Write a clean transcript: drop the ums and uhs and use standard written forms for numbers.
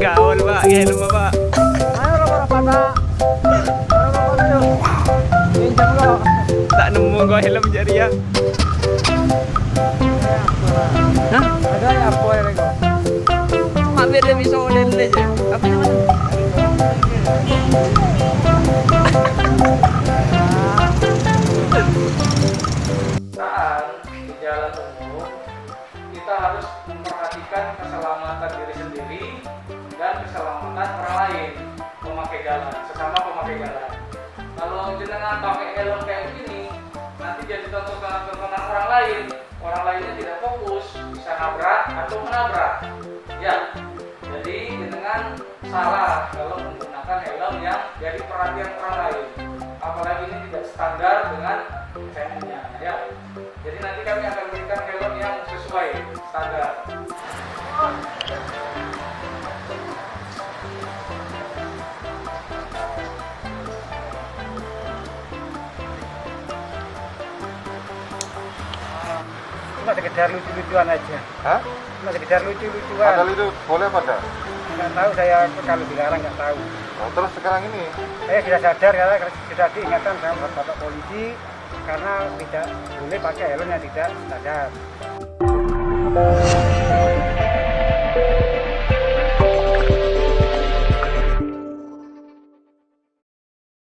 Gawal pak, helm pa pak. Ayo orang pada. Orang pada yuk. Pinjam lo. Tak nemu gua helm jadi ya. Hah? Ada ya apa ya kok? Hampir dia bisa online aja. Apa namanya? Saat di jalan umum kita harus memperhatikan keselamatan diri sendiri dan keselamatan orang lain pemakai jalan, sesama pemakai jalan. Kalau jenengan pakai helm kayak gini, nanti jadi tontonan orang lainnya tidak fokus, bisa nabrak atau menabrak. Ya, jadi jenengan salah kalau menggunakan helm yang jadi perhatian orang lain. Apalagi ini tidak standar dengan helmnya, ya. Jadi nanti kami akan berikan helm yang sesuai standar. Cuma sekedar lucu-lucuan aja. Hah? Cuma sekedar lucu-lucuan. Padahal itu boleh apa enggak? Nggak tahu saya kalau dilarang nggak tahu. Oh, terus sekarang ini Saya sudah sadar karena sudah diingatkan sama bapak polisi karena tidak boleh pakai helm yang tidak sadar.